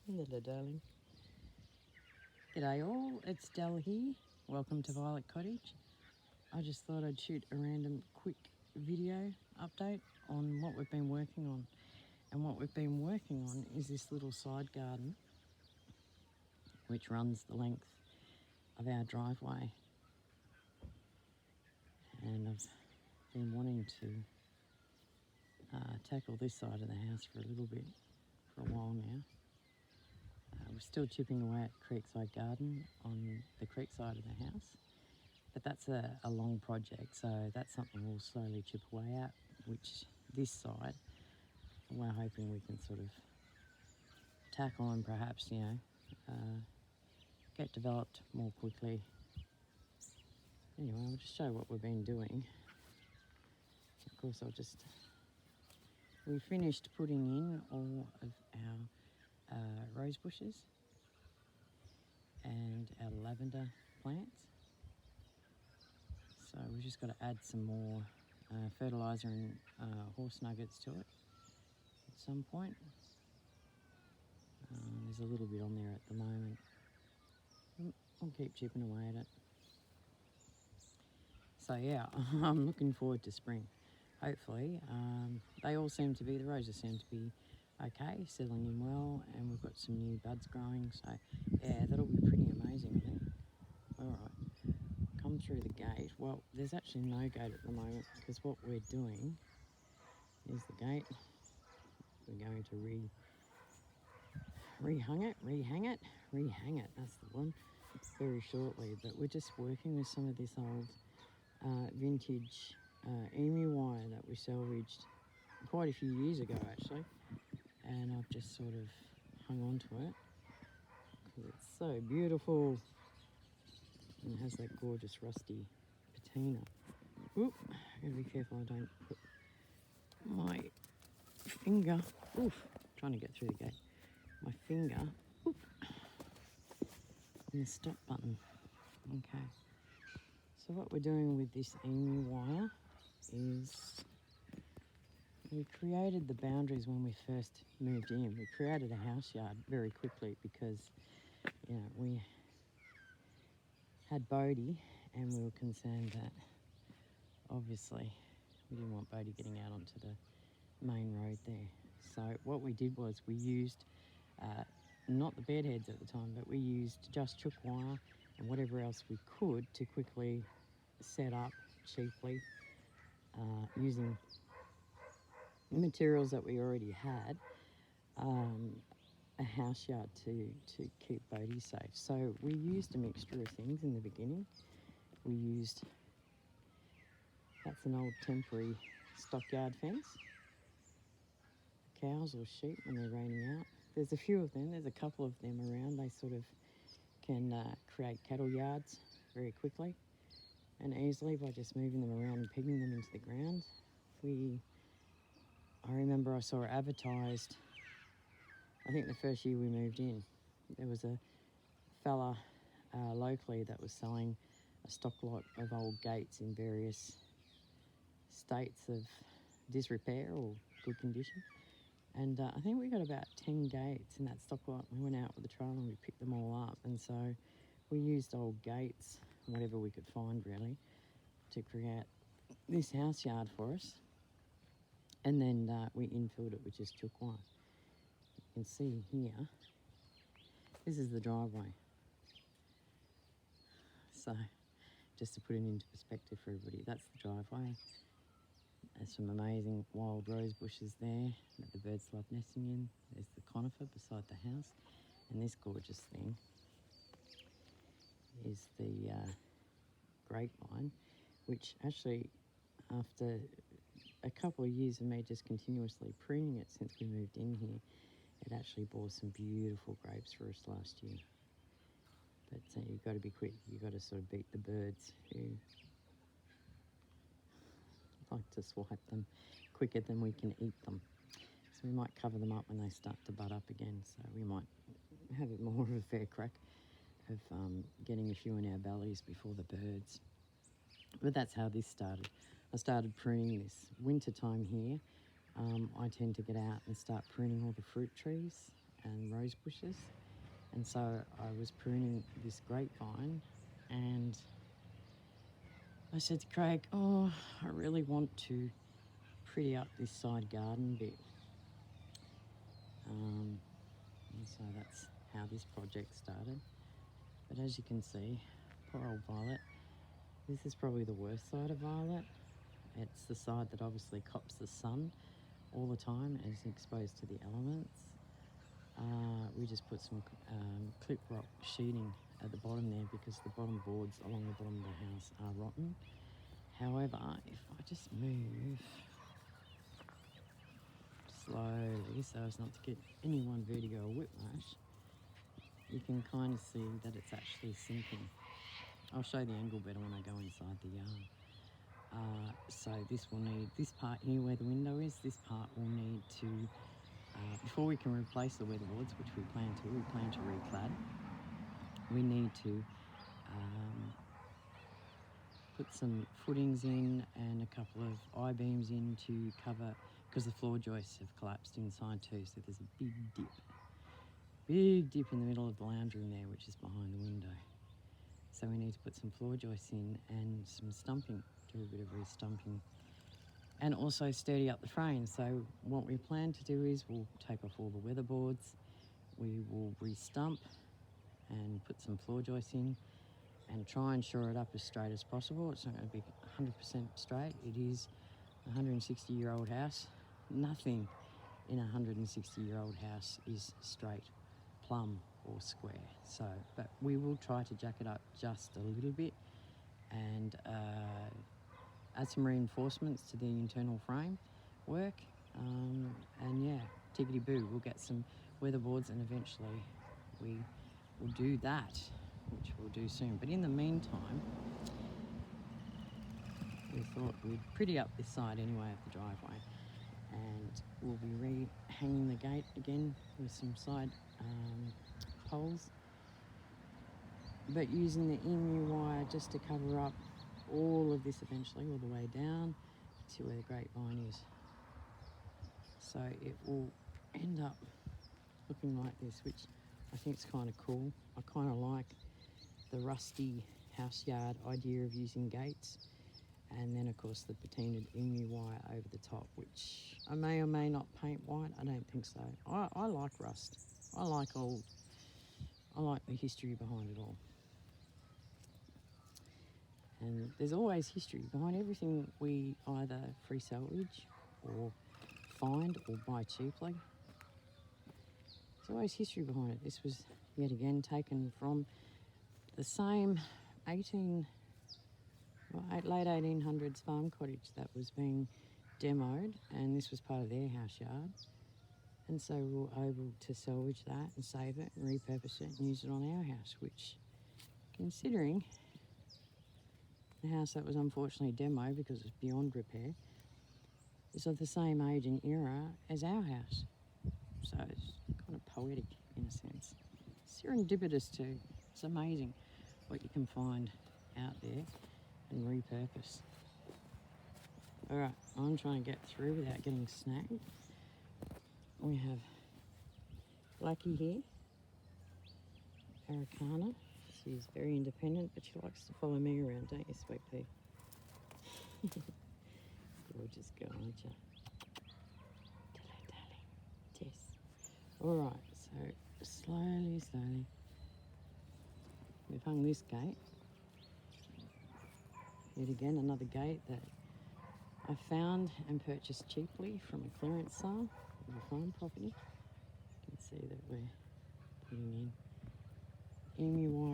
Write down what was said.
Hello, darling. G'day all, it's Del here. Welcome to Violet Cottage. I just thought I'd shoot a random quick video update on what we've been working on. And what we've been working on is this little side garden which runs the length of our driveway. And I've been wanting to tackle this side of the house for a little bit, for a while now. We're still chipping away at Creekside Garden on the creek side of the house, but that's a long project, so that's something we'll slowly chip away at, which this side we're hoping we can sort of tackle and perhaps, get developed more quickly. Anyway, I'll just show what we've been doing. Of course, we finished putting in all of our rose bushes and our lavender plants. So we've just got to add some more fertiliser and horse nuggets to it at some point. There's a little bit on there at the moment. I'll keep chipping away at it. So yeah, I'm looking forward to spring. Hopefully, the roses seem to be okay, settling in well, and we've got some new buds growing. So yeah, that'll be pretty amazing, I think. All right, come through the gate. Well, there's actually no gate at the moment because what we're doing is the gate. We're going to rehang it. That's the one. Very shortly, but we're just working with some of this old vintage emu wire that we salvaged quite a few years ago actually, and I've just sort of hung on to it because it's so beautiful and it has that gorgeous rusty patina. Oop, I gotta be careful I don't put my finger, trying to get through the gate, my finger on the stop button. Okay, so what we're doing with this emu wire is we created the boundaries when we first moved in. We created a house yard very quickly because, we had Bodhi and we were concerned that obviously we didn't want Bodhi getting out onto the main road there. So what we did was we used, not the bed heads at the time, but we used just chook wire and whatever else we could to quickly set up cheaply using materials that we already had, a house yard to keep Bodhi safe. So we used a mixture of things in the beginning. We used, that's an old temporary stockyard fence. Cows or sheep when they're raining out. There's a few of them, there's a couple of them around. They sort of can create cattle yards very quickly and easily by just moving them around and pegging them into the ground. I remember I saw advertised, I think the first year we moved in, there was a fella locally that was selling a stock lot of old gates in various states of disrepair or good condition. And I think we got about 10 gates in that stock lot. We went out with the trailer and we picked them all up. And so we used old gates, whatever we could find really, to create this house yard for us. And then we infilled it with just chook wire. You can see here, this is the driveway. So just to put it into perspective for everybody, that's the driveway. There's some amazing wild rose bushes there that the birds love nesting in. There's the conifer beside the house. And this gorgeous thing is the grapevine, which actually, after a couple of years of me just continuously pruning it since we moved in here, it actually bore some beautiful grapes for us last year. But you've got to be quick. You've got to sort of beat the birds who like to swipe them quicker than we can eat them. So we might cover them up when they start to bud up again. So we might have it more of a fair crack of getting a few in our bellies before the birds. But that's how this started. I started pruning this winter time here. I tend to get out and start pruning all the fruit trees and rose bushes. And so I was pruning this grapevine, and I said to Craig, oh, I really want to pretty up this side garden bit. And so that's how this project started. But as you can see, poor old Violet, this is probably the worst side of Violet. It's the side that obviously cops the sun all the time and is exposed to the elements. We just put some clip rock sheeting at the bottom there because the bottom boards along the bottom of the house are rotten. However, if I just move slowly so as not to get anyone vertigo or whiplash, you can kind of see that it's actually sinking. I'll show the angle better when I go inside the yard. So this will need, this part here where the window is, this part will need to, before we can replace the weatherboards, which we plan to reclad, we need to put some footings in and a couple of I-beams in to cover, because the floor joists have collapsed inside too, so there's a big dip in the middle of the lounge room there, which is behind the window. So we need to put some floor joists in and some stumping, do a bit of re-stumping, and also sturdy up the frame. So what we plan to do is we'll take off all the weatherboards, we will re-stump and put some floor joists in and try and shore it up as straight as possible. It's not going to be 100% straight. It is a 160-year-old house. Nothing in a 160-year-old house is straight, plumb or square. So, but we will try to jack it up just a little bit and add some reinforcements to the internal frame work. And yeah, tickety-boo, we'll get some weatherboards and eventually we will do that, which we'll do soon. But in the meantime, we thought we'd pretty up this side anyway of the driveway, and we'll be re-hanging the gate again with some side poles, but using the emu wire just to cover up all of this eventually, all the way down to where the grapevine is. So it will end up looking like this, which I think is kind of cool. I kind of like the rusty house yard idea of using gates, and then of course the patinaed emu wire over the top, which I may or may not paint white. I don't think so. I like rust. I like the history behind it all. And there's always history behind everything we either free salvage or find or buy cheaply. There's always history behind it. This was yet again taken from the same late 1800s farm cottage that was being demoed, and this was part of their house yard. And so we were able to salvage that and save it and repurpose it and use it on our house, which, considering the house that was unfortunately demoed because it was beyond repair, is of the same age and era as our house. So it's kind of poetic in a sense. Serendipitous too. It's amazing what you can find out there and repurpose. All right, I'm trying to get through without getting snagged. We have Blackie here, Araucana. She's very independent, but she likes to follow me around, don't you, sweet pea? Gorgeous girl, aren't you? Hello, darling. Tess. All right, so slowly. We've hung this gate. Yet again, another gate that I found and purchased cheaply from a clearance sale of a farm property. You can see that we're putting in emu wire